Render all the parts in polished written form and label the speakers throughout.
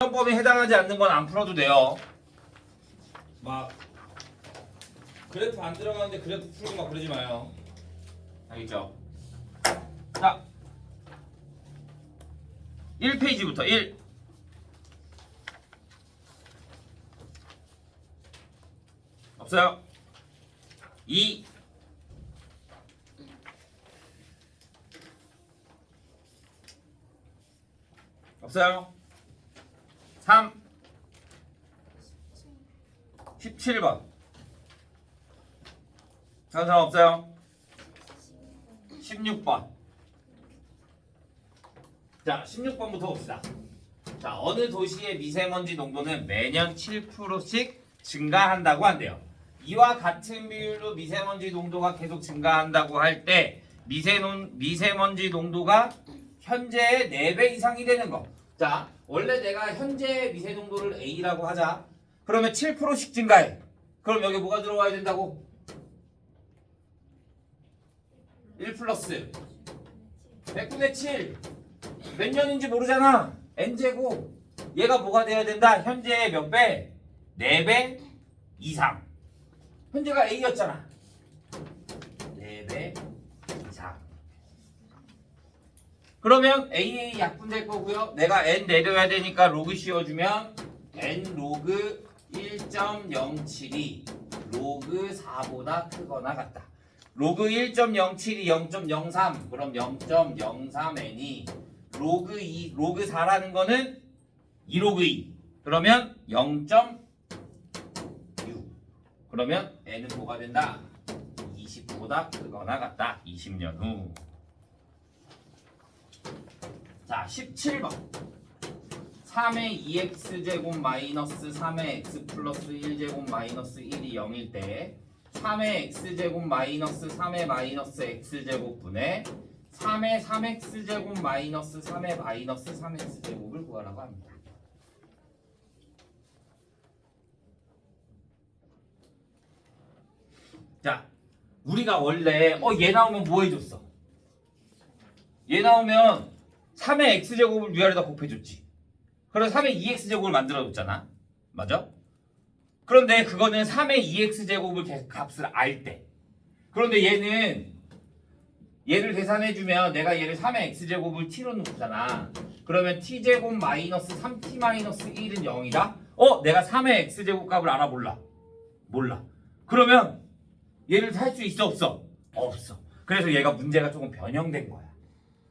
Speaker 1: 범위에 해당하지 않는 건 안 풀어도 돼요. 막 그래프 안 들어가는데 그래프 풀고 막 그러지 마요. 알겠죠? 자, 1페이지부터 1. 없어요. 2. 없어요. 3. 17번. 다른 사람 없어요? 16번. 자, 16번부터 봅시다. 자, 어느 도시의 미세먼지 농도는 매년 7%씩 증가한다고 한대요. 이와 같은 비율로 미세먼지 농도가 계속 증가한다고 할 때 미세먼지 농도가 현재의 4배 이상이 되는 거. 자, 원래 내가 현재 미세 농도를 A라고 하자. 그러면 7%씩 증가해. 그럼 여기 뭐가 들어와야 된다고? 1 플러스 100분의 7. 몇 년인지 모르잖아. n제곱. 얘가 뭐가 돼야 된다? 현재의 몇 배? 4배 이상. 현재가 A였잖아. 4배 이상. 그러면 AA 약분될 거고요. 내가 n 내려야 되니까 로그 씌워주면 n 로그 1.072 로그 4보다 크거나 같다. 로그 1.072 0.03 그럼 0.03n이 로그 2 로그 4라는 거는 2로그 2 그러면 0.6 그러면 n은 뭐가 된다? 20보다 크거나 같다. 20년 후. 자, 17번. 3의 2x제곱 마이너스 3의 x 플러스 1제곱 마이너스 1이 0일 때 3의 x제곱 마이너스 3의 마이너스 x제곱 분의 3의 3x제곱 마이너스 3의 마이너스 3x제곱을 구하라고 합니다. 자, 우리가 원래 얘 나오면 뭐 해줬어? 얘 나오면 3의 x제곱을 위아래다 곱해줬지. 그래서 3의 2x제곱을 만들어줬잖아. 맞아? 그런데 그거는 3의 2x제곱을 값을 알 때. 그런데 얘를 계산해주면 내가 얘를 3의 x제곱을 t로 놓잖아. 그러면 t제곱 마이너스 3t 마이너스 1은 0이다? 내가 3의 x제곱 값을 알아? 몰라. 그러면 얘를 살 수 있어? 없어? 없어. 그래서 얘가 문제가 조금 변형된 거야.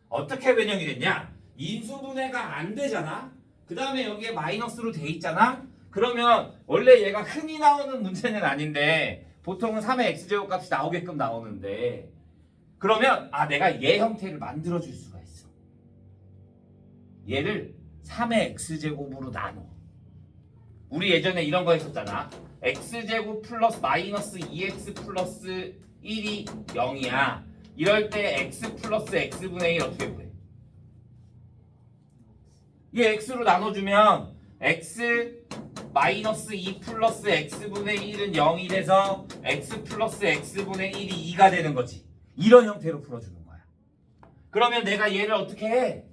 Speaker 1: 어떻게 변형이 됐냐? 인수분해가 안 되잖아. 그 다음에 여기에 마이너스로 돼 있잖아. 그러면 원래 얘가 흔히 나오는 문제는 아닌데 보통은 3의 x제곱 값이 나오게끔 나오는데 그러면 내가 얘 형태를 만들어 줄 수가 있어. 얘를 3의 x제곱으로 나눠. 우리 예전에 이런 거 했었잖아. x제곱 플러스 마이너스 2x 플러스 1이 0이야. 이럴 때 x 플러스 x분의 1 어떻게 구해? 얘 x로 나눠주면 x 마이너스 2 플러스 x분의 1은 0이 돼서 x 플러스 x분의 1이 2가 되는 거지. 이런 형태로 풀어주는 거야. 그러면 내가 얘를 어떻게 해?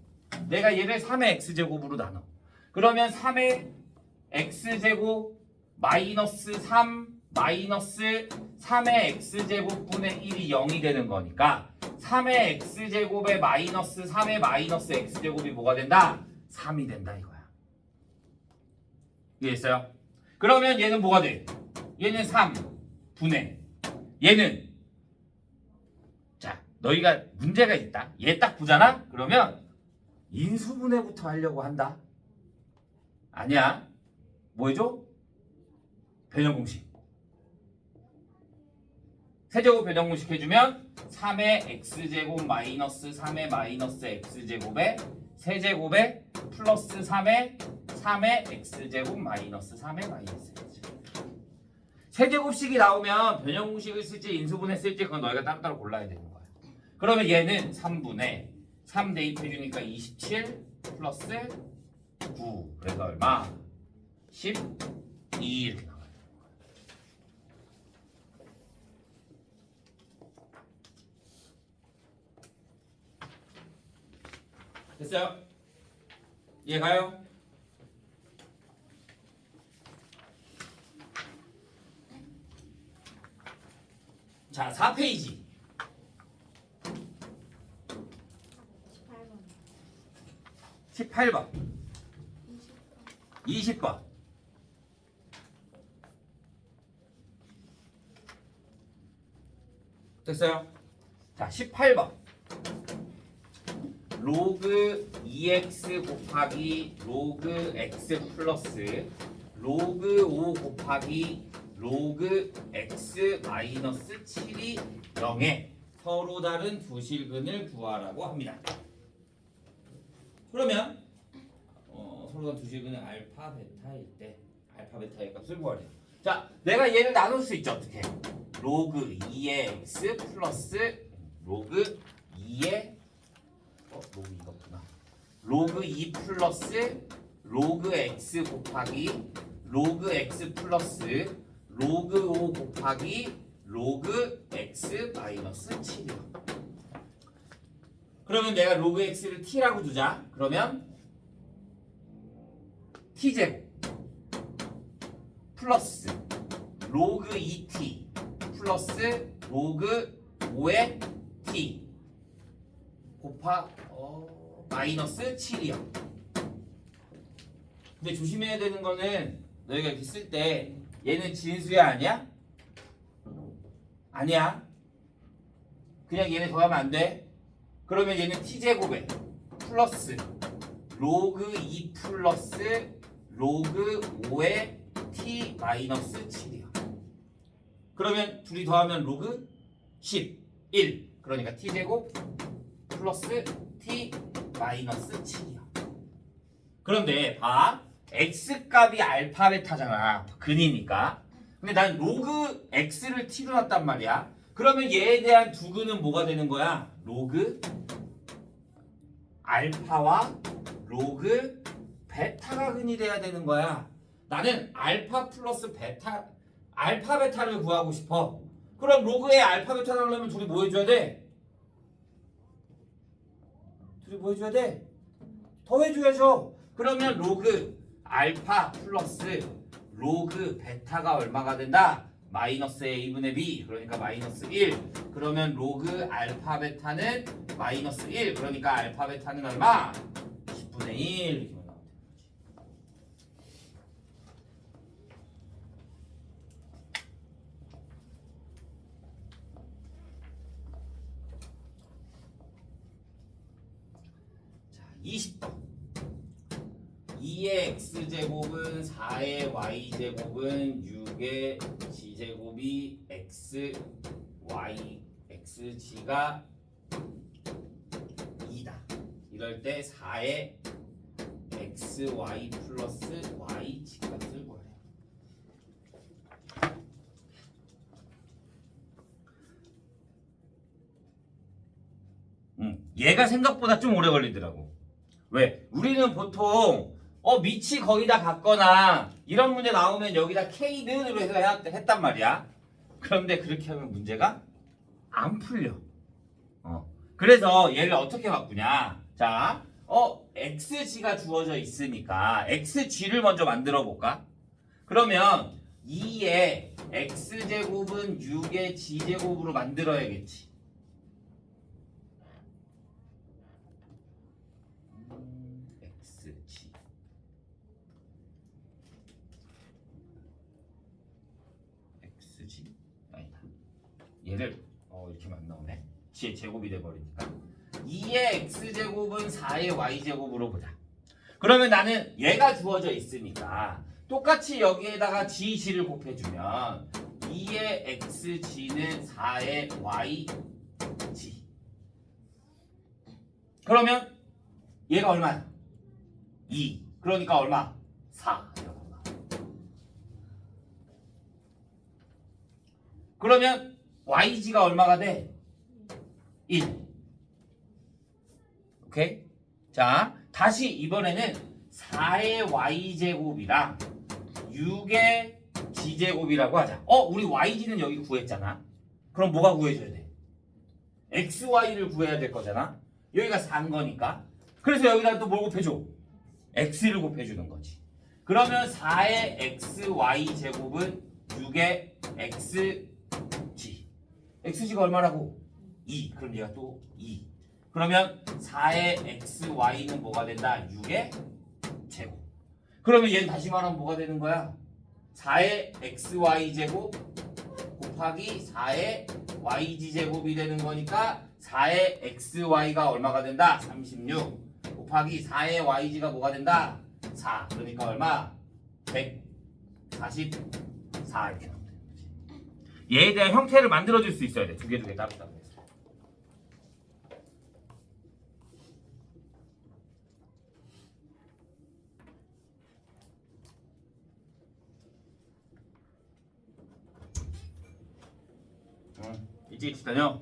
Speaker 1: 내가 얘를 3의 x제곱으로 나눠. 그러면 3의 x제곱 마이너스 3 마이너스 3의 x제곱분의 1이 0이 되는 거니까 3의 x제곱에 마이너스 3의 마이너스 x제곱이 뭐가 된다? 3이 된다 이거야. 이해했어요? 그러면 얘는 뭐가 돼? 얘는 3분의 얘는 자 너희가 문제가 있다. 얘 딱 보잖아? 그러면 인수분해부터 하려고 한다. 아니야. 뭐 해줘? 변형공식. 세제곱 변형공식 해주면 3의 x제곱 마이너스 3의 마이너스 x제곱에 세제곱에 플러스 3의 x제곱 마이너스 3의 마이너스 x제곱. 세제곱식이 나오면 변형공식을 쓸지 인수분해 쓸지 그건 너희가 따로따로 골라야 되는 거야. 그러면 얘는 3분의 3 대입해주니까 27 플러스 9 그래서 얼마? 12 이렇게 나와요. 됐어요? 이해 가요? 자, 4페이지. 18번. 20번. 됐어요? 자, 18번. 로그 2x 곱하기 로그 x 플러스 로그 5 곱하기 로그 x 마이너스 7이 0에 서로 다른 두 실근을 구하라고 합니다. 그러면 서로 다른 두 실근은 알파 베타일 때 알파 베타의 값을 구하래요. 자, 내가 얘를 나눌 수 있죠. 어떻게? 로그 2의 x 플러스 로그 2의 로그 이거구나. 로그 2 플러스 로그 x 곱하기 로그 x 플러스 로그 5 곱하기 로그 x 마이너스 7이요. 그러면 내가 로그 x를 t라고 두자. 그러면 t제곱 플러스 로그 2t 플러스 로그 5의 t 곱하 마이너스 7이요. 근데 조심해야 되는 거는 너희가 이렇게 쓸 때 얘는 진수야 아니야? 아니야. 그냥 얘네 더하면 안 돼. 그러면 얘는 t제곱에 플러스 로그 2 플러스 로그 5의 t 마이너스 7이야. 그러면 둘이 더하면 로그 11. 그러니까 t제곱 플러스 t 마이너스 7이야. 그런데 봐. x값이 알파 베타잖아. 근이니까. 근데 난 로그 x를 t로 놨단 말이야. 그러면 얘에 대한 두 근은 뭐가 되는 거야? 로그 알파와 로그 베타가 근이 돼야 되는 거야. 나는 알파 플러스 베타, 알파 베타를 구하고 싶어. 그럼 로그의 알파 베타를 하려면 둘이 뭐 해줘야 돼? 둘이 뭐 해줘야 돼? 더해줘야죠. 그러면 로그 알파 플러스 로그 베타가 얼마가 된다? 마이너스 a분의 b. 그러니까 마이너스 1. 그러면 로그 알파 베타는 마이너스 1. 그러니까 알파 베타는 얼마? 10분의 1. 이렇게 나오면 되는 거지. 자, 20번. 2의 x제곱은 4의 y제곱은 6의 g제곱이 x, y, xg가 2다. 이럴 때 4의 xy 플러스 y g값을 구하래요. 얘가 생각보다 좀 오래 걸리더라고. 왜? 우리는 보통 밑이 거기다 같거나 이런 문제 나오면 여기다 K는으로 해서 했단 말이야. 그런데 그렇게 하면 문제가 안 풀려. 그래서 얘를 어떻게 바꾸냐. 자, XG가 주어져 있으니까 XG를 먼저 만들어 볼까? 그러면 2의 X제곱은 6의 G제곱으로 만들어야겠지. XG. XG? 아니다. 얘를 이렇게 안 나오네. G의 제곱이 돼버리니까 2의 X제곱은 4의 Y제곱으로 보자. 그러면 나는 얘가 주어져 있으니까 똑같이 여기에다가 GG를 곱해주면 2의 XG는 4의 YG. 그러면 얘가 얼마야? 2. 그러니까 얼마? 4. 그러면 YG가 얼마가 돼? 1. 오케이? 자, 다시 이번에는 4의 Y제곱이랑 6의 G제곱이라고 하자. 우리 YG는 여기 구했잖아. 그럼 뭐가 구해줘야 돼? XY를 구해야 될 거잖아. 여기가 4인 거니까. 그래서 여기다 또 뭘 곱해줘? X를 곱해주는 거지. 그러면 4의 XY 제곱은 6의 XG. xg가 얼마라고? 2. 그럼 얘가 또 2. 그러면 4의 xy는 뭐가 된다? 6의 제곱. 그러면 얘는 다시 말하면 뭐가 되는 거야? 4의 xy제곱 곱하기 4의 yg제곱이 되는 거니까 4의 xy가 얼마가 된다? 36 곱하기 4의 yg가 뭐가 된다? 4. 그러니까 얼마? 144 이렇게 나오면 되는 거지. 얘에 대한 형태를 만들어줄 수 있어야 돼. 두 개 따로따로 해서. 일찍 다녀.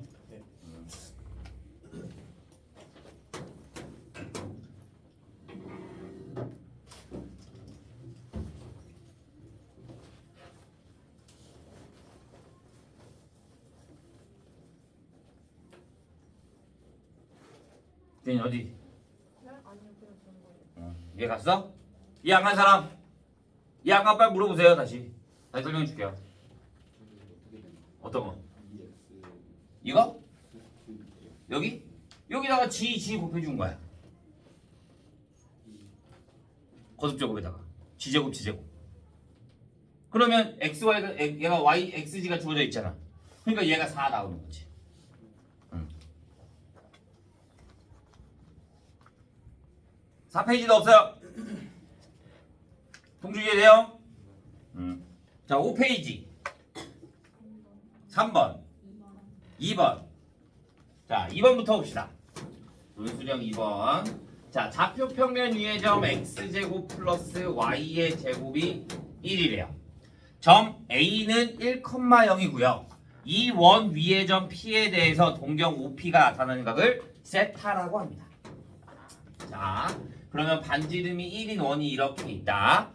Speaker 1: 쟤는 어디?
Speaker 2: 네? 아니요, 그냥 보는 거예요.
Speaker 1: 얘 갔어? 얘 안 간 사람? 얘 안 간 빨리 물어보세요. 다시 설명해 줄게요. 어떤 거? 이거? 여기? 여기다가 G 곱해준 거야. 거듭제곱에다가 G제곱 G제곱. 그러면 XY가 얘가 Y, XG가 주어져 있잖아. 그러니까 얘가 4 나오는 거지. 4페이지도 없어요. 동주 이해돼요? 자, 5페이지 3번 2번. 자, 2번부터 봅시다. 논수령 2번. 자, 좌표 평면 위의 점 x제곱 플러스 y의 제곱이 1이래요. 점 A는 1,0이고요. 이 원 위의 점 P에 대해서 동경 OP가 나타나는 값을 세타라고 합니다. 자, 그러면 반지름이 1인 원이 이렇게 있다.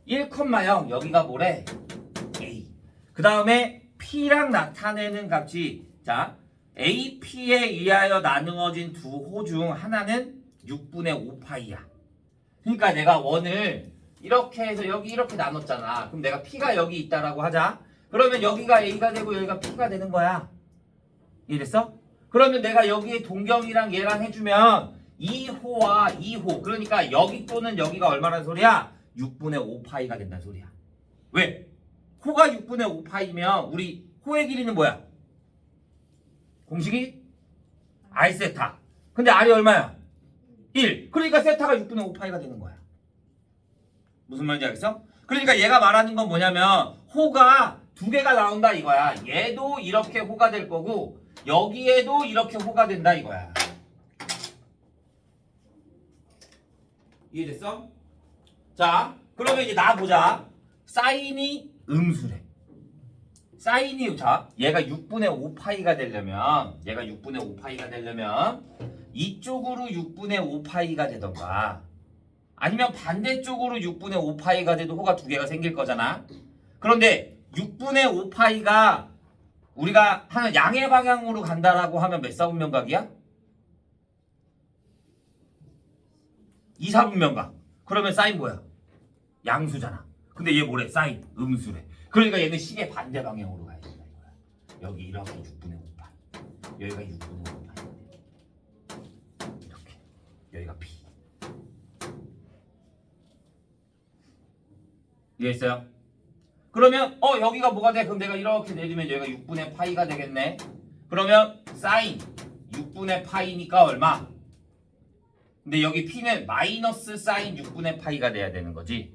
Speaker 1: 1,0 여기가 뭐래? A. 그 다음에 P랑 나타내는 값이 자 AP에 의하여 나누어진 두 호 중 하나는 6분의 5파이야. 그러니까 내가 원을 이렇게 해서 여기 이렇게 나눴잖아. 그럼 내가 P가 여기 있다라고 하자. 그러면 여기가 A가 되고 여기가 P가 되는 거야. 이해됐어? 그러면 내가 여기에 동경이랑 얘랑 해주면 2호와 2호 그러니까 여기 또는 여기가 얼마나 소리야? 6분의 5파이가 된다는 소리야. 왜? 호가 6분의 5파이면 우리 호의 길이는 뭐야? 공식이 R 세타. 근데 R이 얼마야? 1. 그러니까 세타가 6분의 5파이가 되는 거야. 무슨 말인지 알겠어? 그러니까 얘가 말하는 건 뭐냐면 호가 두 개가 나온다 이거야. 얘도 이렇게 호가 될 거고 여기에도 이렇게 호가 된다 이거야. 이해됐어? 자, 그러면 이제 나 보자. 사인이 음수래. 사인이 자, 얘가 6분의 5파이가 되려면 이쪽으로 6분의 5파이가 되던가 아니면 반대쪽으로 6분의 5파이가 돼도 호가 두 개가 생길 거잖아. 그런데 6분의 5파이가 우리가 하는 양의 방향으로 간다라고 하면 몇 사분면각이야? 2, 4분면각. 그러면 사인 뭐야? 양수잖아. 근데 얘 뭐래? 사인 음수래. 그러니까 얘는 식의 반대 방향으로 가야 된다 이거야. 여기 이렇게 6분의 5파이. 여기가 6분의 5파이. 이렇게. 여기가 P. 이해했어요? 그러면 여기가 뭐가 돼? 그럼 내가 이렇게 내리면 여기가 6분의 파이가 되겠네. 그러면 사인 6분의 파이니까 얼마? 근데 여기 P는 마이너스 사인 6분의 파이가 돼야 되는 거지.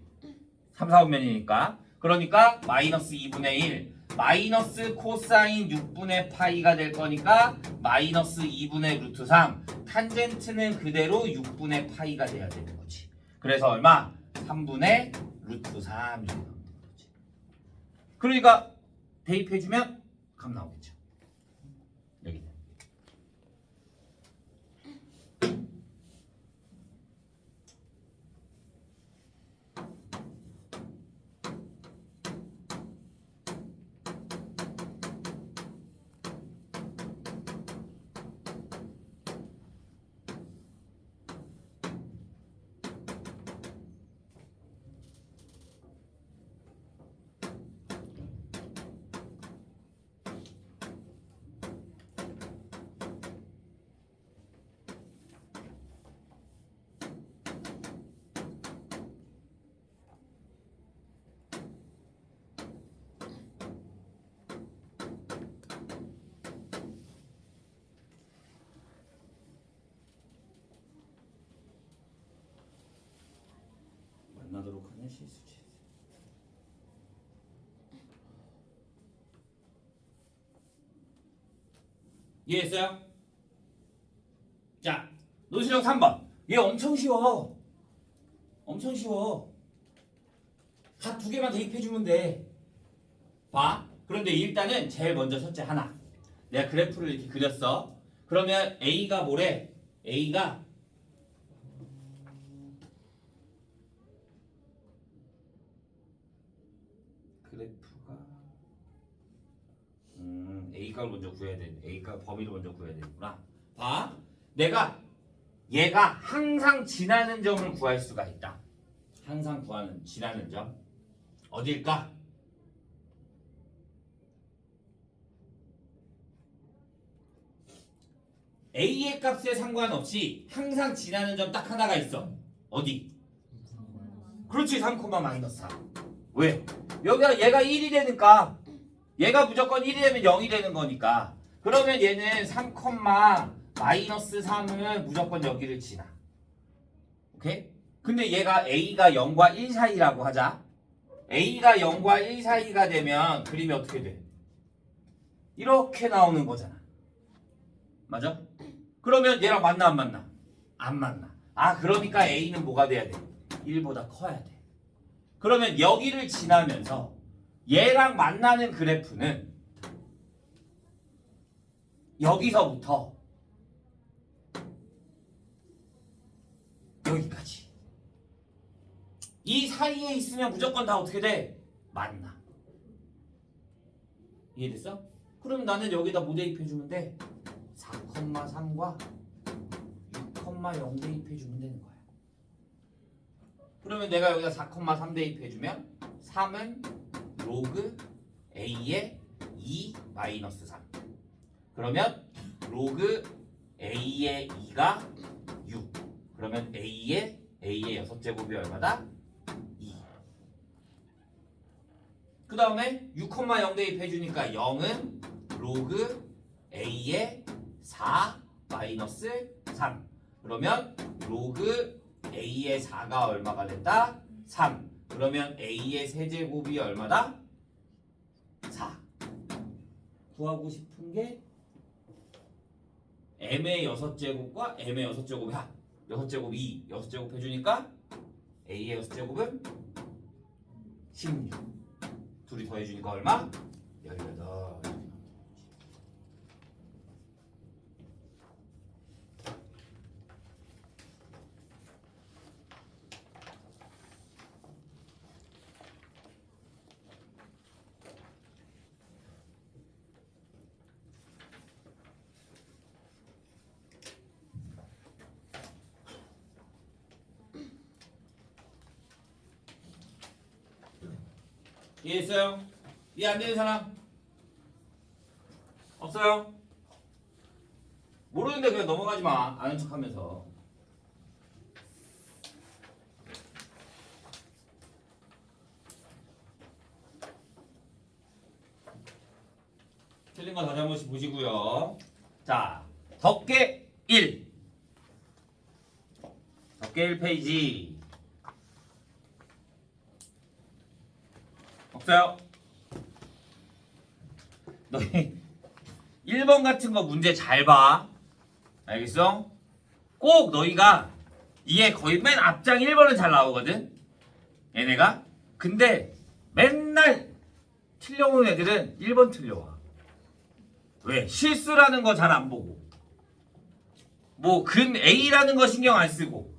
Speaker 1: 3, 4분면이니까. 그러니까 마이너스 2분의 1 마이너스 코사인 6분의 파이가 될 거니까 마이너스 2분의 루트 3 탄젠트는 그대로 6분의 파이가 돼야 되는 거지. 그래서 얼마? 3분의 루트 3 이렇게 나오는 거지. 그러니까 대입해주면 값 나오겠죠. 여기. 기록하는 실수치. 이해했어요? 자, 노실형 3번. 얘 엄청 쉬워. 엄청 쉬워. 다 두 개만 대입해주면 돼. 봐. 그런데 일단은 제일 먼저 첫째 하나. 내가 그래프를 이렇게 그렸어. 그러면 A가 뭐래? A가 그래프가 A 값을 먼저 구해야 돼. A 값 범위를 먼저 구해야 되는구나. 봐. 내가 얘가 항상 지나는 점을 구할 수가 있다. 항상 구하는 지나는 점. 어딜까? A의 값에 상관없이 항상 지나는 점 딱 하나가 있어. 어디? 그렇지. 3, 마이너스 4. 왜? 여기가 얘가 1이 되니까 얘가 무조건 1이 되면 0이 되는 거니까. 그러면 얘는 3, 마이너스 3을 무조건 여기를 지나. 오케이? 근데 얘가 A가 0과 1 사이라고 하자. A가 0과 1 사이가 되면 그림이 어떻게 돼? 이렇게 나오는 거잖아. 맞아? 그러면 얘랑 만나 안 만나? 안 만나. 아, 그러니까 A는 뭐가 돼야 돼? 1보다 커야 돼. 그러면 여기를 지나면서 얘랑 만나는 그래프는 여기서부터 여기까지. 이 사이에 있으면 무조건 다 어떻게 돼? 만나. 이해됐어? 그럼 나는 여기다 뭐 대입해주면 돼? 4,3과 6,0 대입해주면 되는 거야. 그러면 내가 여기다 4,3 대입해주면 3은 로그 A의 2 마이너스 3. 그러면 로그 A의 2가 6. 그러면 A의 6제곱이 얼마다? 2. 그 다음에 6,0 대입해주니까 0은 로그 A의 4 마이너스 3. 그러면 로그 A의 4가 얼마가 됐다? 3. 그러면 A의 세제곱이 얼마다? 4. 구하고 싶은 게 M의 6제곱과 M의 6제곱의 합. 6제곱 2. 6제곱 해주니까 A의 6제곱은 16. 둘이 더해주니까 얼마? 18. 이해했어요? 이해 안 되는 사람? 없어요? 모르는데 그냥 넘어가지 마. 아는 척 하면서. 틀린 거 다시 한 번씩 보시고요. 자, 덮개 1. 덮개 1페이지. 없어요? 너희 1번 같은 거 문제 잘 봐. 알겠어? 꼭 너희가 이게 거의 맨 앞장 1번은 잘 나오거든. 얘네가. 근데 맨날 틀려오는 애들은 1번 틀려와. 왜? 실수라는 거 잘 안 보고. 뭐 근 A라는 거 신경 안 쓰고.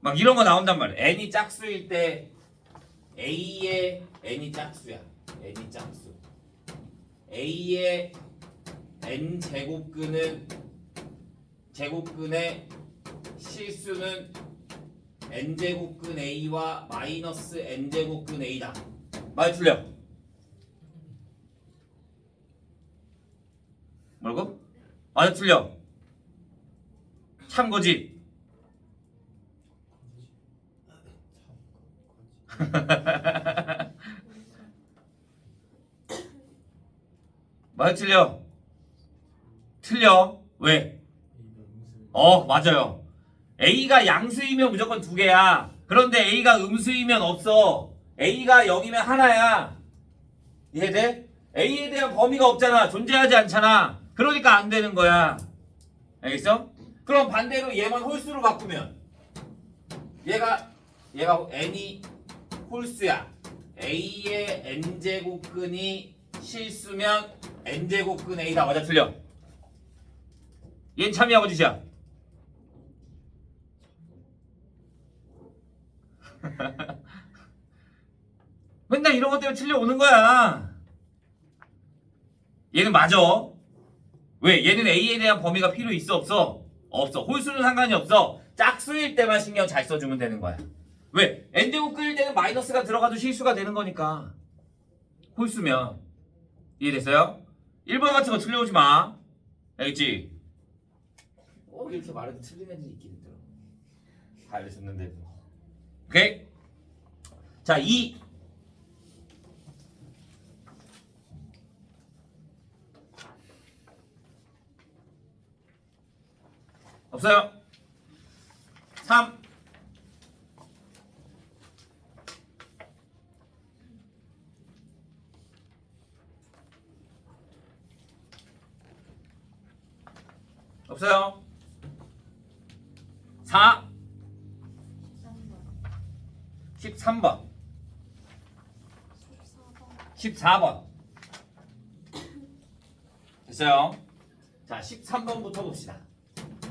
Speaker 1: 막 이런 거 나온단 말이야. n이 짝수일 때 A의 n이 짝수야. n이 짝수. A의 n 제곱근은 제곱근의 실수는 n 제곱근 A와 마이너스 n 제곱근 A다. 많이 틀려. 뭐라고? 많이 틀려. 참고지. 많이 틀려. 틀려. 왜? 맞아요. A가 양수이면 무조건 두 개야. 그런데 A가 음수이면 없어. A가 0이면 하나야. 이해돼? A에 대한 범위가 없잖아. 존재하지 않잖아. 그러니까 안 되는 거야. 알겠어? 그럼 반대로 얘만 홀수로 바꾸면 얘가 n이 홀수야. A의 n제곱근이 실수면 n제곱근 A다. 맞아 틀려? 얘는 참이야 거짓이야? 맨날 이런 것 때문에 틀려오는 거야. 얘는 맞아. 왜? 얘는 A에 대한 범위가 필요 있어 없어? 없어. 홀수는 상관이 없어. 짝수일 때만 신경 잘 써주면 되는 거야. 왜? n제곱근일 때는 마이너스가 들어가도 실수가 되는 거니까. 홀수면. 이해됐어요? 1번 같은 거 틀려오지 마. 알겠지? 이렇게 말해도 틀린 애들이 있긴 있더라. 다 알려줬는데도. 오케이? 자, 2. 없어요. 3. 없어요. 4. 13번. 14번. 됐어요. 자, 13번부터 봅시다.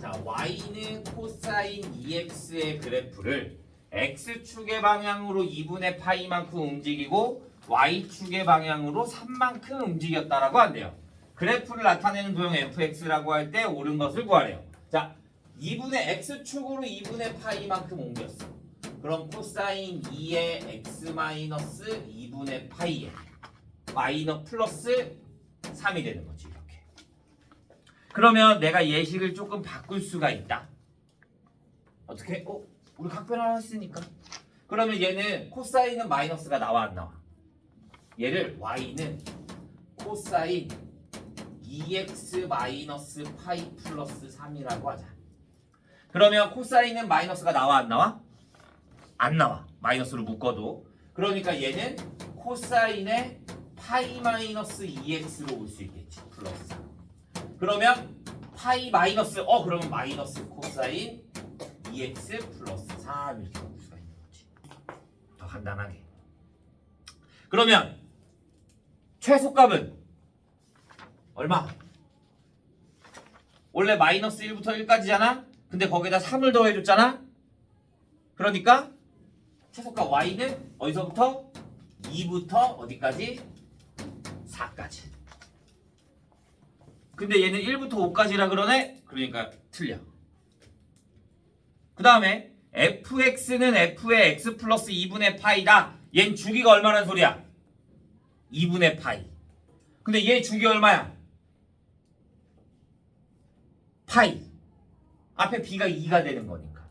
Speaker 1: 자, y는 코사인 2x의 그래프를 x축의 방향으로 2분의 파이만큼 움직이고 y축의 방향으로 3만큼 움직였다라고 한대요. 그래프를 나타내는 도형 fx라고 할 때 옳은 것을 구하래요. 자, 2분의 x축으로 2분의 파이만큼 옮겼어. 그럼 코사인 2의 x 마이너스 2분의 파이에 마이너 플러스 3이 되는 거지. 이렇게. 그러면 내가 예식을 조금 바꿀 수가 있다. 어떻게? 우리 각변 하나 했으니까. 그러면 얘는 코사인은 마이너스가 나와 안 나와? 얘를 y는 코사인 2x 마이너스 파이 플러스 3이라고 하자. 그러면 코사인은 마이너스가 나와 안 나와? 안 나와. 마이너스로 묶어도. 그러니까 얘는 코사인의 파이 마이너스 2x로 올 수 있겠지. 플러스 3. 그러면 파이 마이너스 그러면 마이너스 코사인 2x 플러스 3 이렇게 볼 수가 있는 거지. 더 간단하게. 그러면 최소값은 얼마? 원래 마이너스 1부터 1까지잖아? 근데 거기다 3을 더해줬잖아? 그러니까 최소값 y는 어디서부터? 2부터 어디까지? 4까지. 근데 얘는 1부터 5까지라 그러네? 그러니까 틀려. 그 다음에 fx는 f의 x 플러스 2분의 파이다. 얘는 주기가 얼마란 소리야? 2분의 파이. 근데 얘 주기 얼마야? 파이. 앞에 b가 2가 되는 거니까.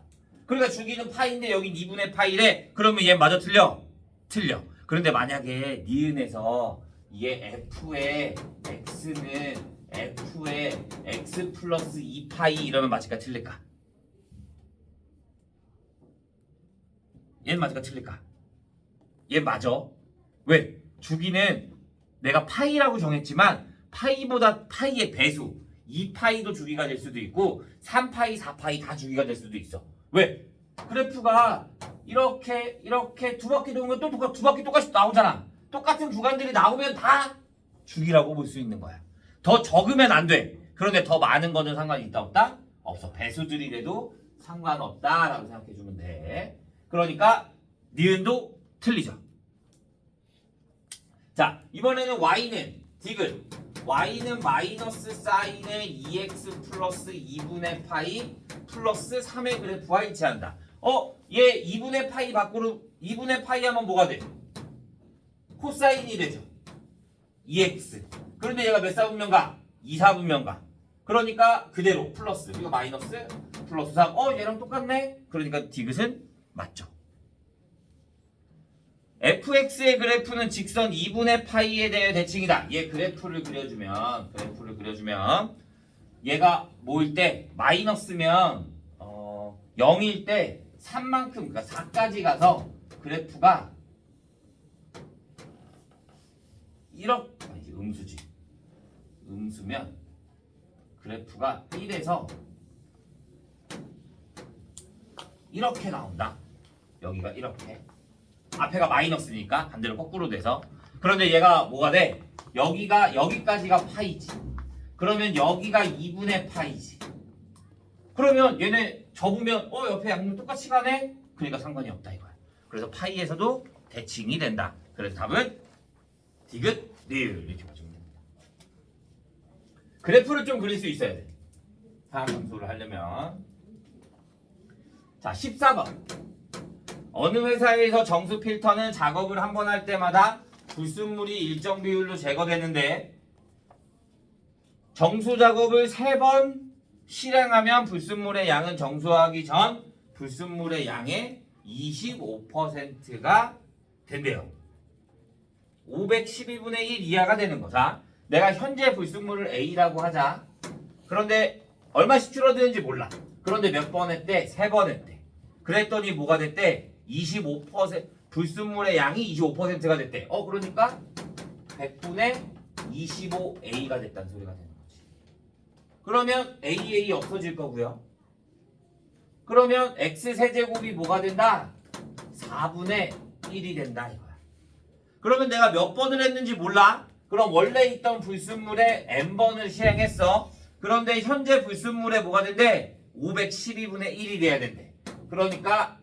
Speaker 1: 그러니까 주기는 파이인데 여긴 2분의 파이래. 그러면 얘 마저 틀려? 틀려. 그런데 만약에 니은에서 얘 f의 x는 f의 x 플러스 2파이 이러면 맞을까 틀릴까? 얘는 맞을까 틀릴까? 얘 맞아. 왜? 주기는 내가 파이라고 정했지만 파이보다 파이의 배수 2파이도 주기가 될 수도 있고 3파이, 4파이 다 주기가 될 수도 있어. 왜? 그래프가 이렇게 두 바퀴 도는 건 또 두 바퀴 똑같이 나오잖아. 똑같은 구간들이 나오면 다 주기라고 볼 수 있는 거야. 더 적으면 안 돼. 그런데 더 많은 거는 상관이 있다 없다? 없어. 배수들이라도 상관없다라고 생각해 주면 돼. 그러니까 니은도 틀리죠. 자, 이번에는 y는 디귿. y는 마이너스 사인의 2x 플러스 2분의 파이 플러스 3의 그래프와 일치한다. 얘 2분의 파이 밖으로 2분의 파이 하면 뭐가 돼? 코사인이 되죠. 2x. 그런데 얘가 몇 사분면가? 2사분면가. 그러니까 그대로 플러스. 이거 마이너스 플러스 3. 얘랑 똑같네? 그러니까 디귿은 맞죠. fx의 그래프는 직선 2분의 파이에 대해 대칭이다. 얘 그래프를 그려주면 얘가 뭐일 때 마이너스면 0일 때 3만큼 그러니까 4까지 가서 그래프가 이렇게 아니지 음수지. 음수면 그래프가 1에서 이렇게 나온다. 여기가 이렇게. 앞에가 마이너스니까 반대로 거꾸로 돼서. 그런데 얘가 뭐가 돼? 여기가 여기까지가 파이지. 그러면 여기가 2분의 파이지. 그러면 얘네 접으면 옆에 양면 똑같이 가네? 그러니까 상관이 없다 이거야. 그래서 파이에서도 대칭이 된다. 그래서 답은 디귿 리을 이렇게 맞추면 됩니다. 그래프를 좀 그릴 수 있어야 돼. 사항함수를 하려면. 자 14번. 어느 회사에서 정수 필터는 작업을 한 번 할 때마다 불순물이 일정 비율로 제거되는데 정수 작업을 3번 실행하면 불순물의 양은 정수하기 전 불순물의 양의 25%가 된대요. 512분의 1 이하가 되는 거다. 내가 현재 불순물을 A라고 하자. 그런데 얼마씩 줄어드는지 몰라. 그런데 몇 번 했대? 3번 했대. 그랬더니 뭐가 됐대? 25% 불순물의 양이 25%가 됐대. 그러니까 100분의 25A가 됐다는 소리가 되는 거지. 그러면 AA 없어질 거고요. 그러면 X세제곱이 뭐가 된다? 4분의 1이 된다 이거야. 그러면 내가 몇 번을 했는지 몰라? 그럼 원래 있던 불순물에 n번을 실행했어. 그런데 현재 불순물에 뭐가 된대? 512분의 1이 돼야 된대. 그러니까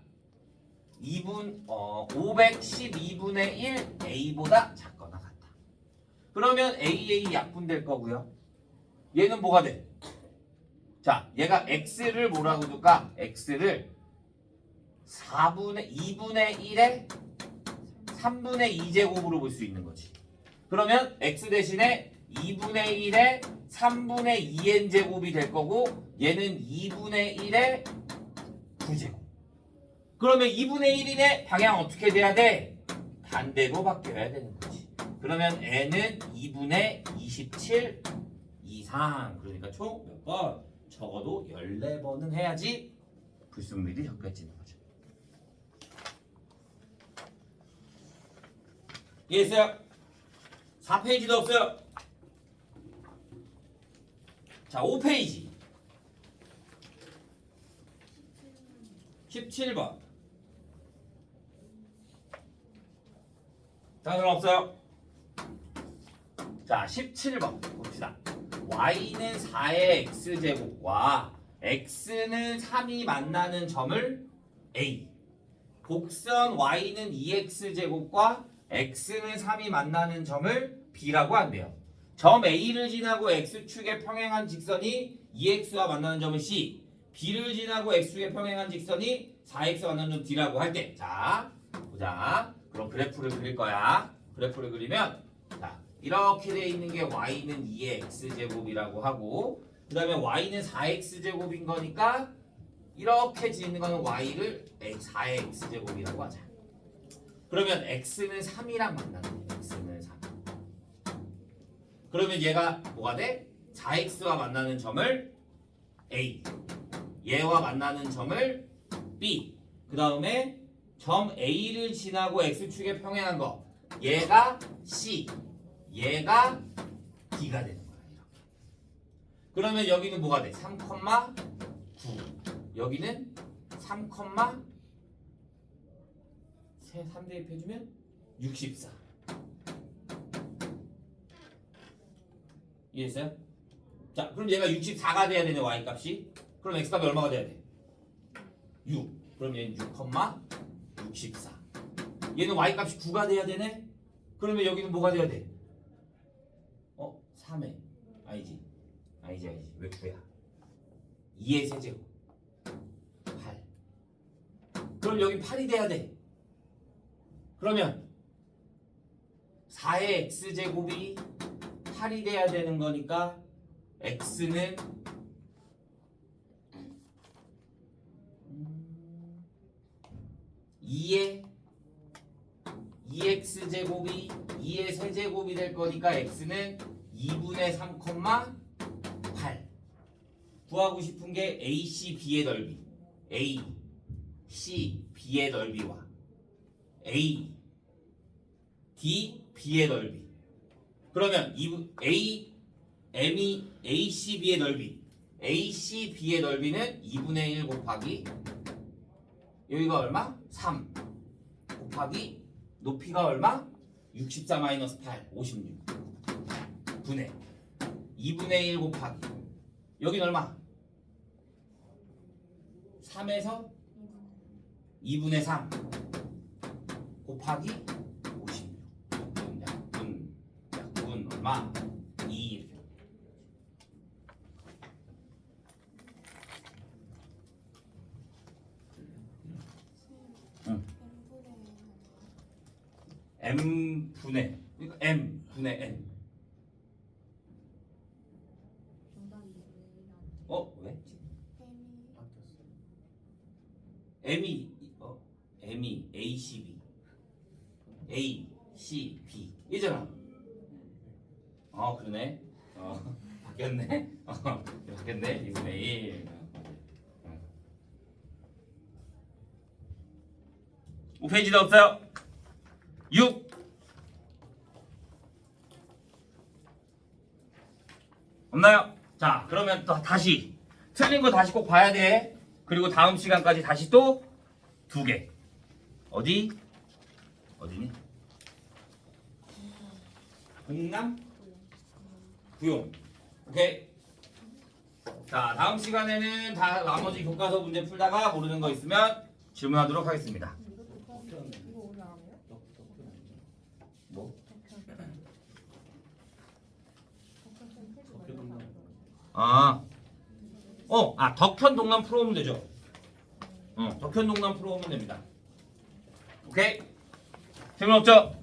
Speaker 1: 512분의 1 A보다 작거나 같다. 그러면 AA 약분될 거고요. 얘는 뭐가 돼? 자, 얘가 X를 뭐라고 둘까? X를 2분의 1에 3분의 2제곱으로 볼 수 있는 거지. 그러면 X 대신에 2분의 1에 3분의 2n제곱이 될 거고 얘는 2분의 1에 9제곱. 그러면 2분의 1인의 방향 어떻게 돼야 돼? 반대로 바뀌어야 되는 거지. 그러면 n은 2분의 27 이상. 그러니까 총 몇 번? 적어도 14번은 해야지 불순물이 적혀지는 거죠. 이해했어요? 4페이지도 없어요. 자, 5페이지 17번. 당연 없어요. 자, 17번 봅시다. y는 4의 x제곱과 x는 3이 만나는 점을 a. 곡선 y는 2x제곱과 x는 3이 만나는 점을 b라고 한대요. 점 a를 지나고 x축에 평행한 직선이 2x와 만나는 점을 c, b를 지나고 x축에 평행한 직선이 4x와 만나는 점 d라고 할 때, 자 보자. 그럼 그래프를 그릴 거야. 그래프를 그리면 자 이렇게 돼 있는 게 y는 2의 x제곱이라고 하고, 그 다음에 y는 4x제곱인 거니까 이렇게 짓는 거는 y를 4의 x제곱이라고 하자. 그러면 x는 3이랑 만나는 거야. x는 3. 그러면 얘가 뭐가 돼? 4x와 만나는 점을 a, 얘와 만나는 점을 b, 그 다음에 점 a를 지나고 x축에 평행한 거 얘가 c, 얘가 d가 되는 거야. 이렇게. 그러면 여기는 뭐가 돼? 3,9. 여기는 3, 3 대입해주면 64. 이해했어요? 자, 그럼 얘가 64가 돼야 되네, y값이. 그럼 x값이 얼마가 돼야 돼? 6. 그럼 얘는 6,64. 얘는 y값이 9가 돼야 되네? 그러면 여기는 뭐가 돼야 돼? 3에. 아니지. 왜 9야? 2의 세제곱. 8. 그럼 여기 8이 돼야 돼. 그러면 4의 x제곱이 8이 돼야 되는 거니까 x는 2x제곱이 2의 세제곱이 될 거니까 x는 2분의 3,8. 구하고 싶은 게 AC, B의 넓이. A, C, B의 넓이와 A, D, B의 넓이. 그러면 A, M이 A, C, B의 넓이. A, C, B의 넓이는 2분의 1 곱하기 여기가 얼마? 3 곱하기 높이가 얼마? 64 마이너스 8, 56 분의 2분의 1 곱하기 여기는 얼마? 3에서 2분의 3 곱하기 56 약분 얼마? 2 이렇게. M 분의 그러니까 M 분의 N. 왜? M이 A, C, B A, C, B 이잖아. 그러네. 바뀌었네. 바뀌었네. 2분의 1. 5페이지도 없어요. 6. 없나요? 자, 그러면 또 다시 틀린 거 다시 꼭 봐야 돼. 그리고 다음 시간까지 다시 또 2개. 어디니? 동남 구용. 오케이. 자, 다음 시간에는 다 나머지 교과서 문제 풀다가 모르는 거 있으면 질문하도록 하겠습니다.
Speaker 2: 이거 오늘 안 해요?
Speaker 1: 뭐? 덕현 동남 풀어오면 되죠. 덕현 동남 풀어오면 됩니다. 오케이? 질문 없죠?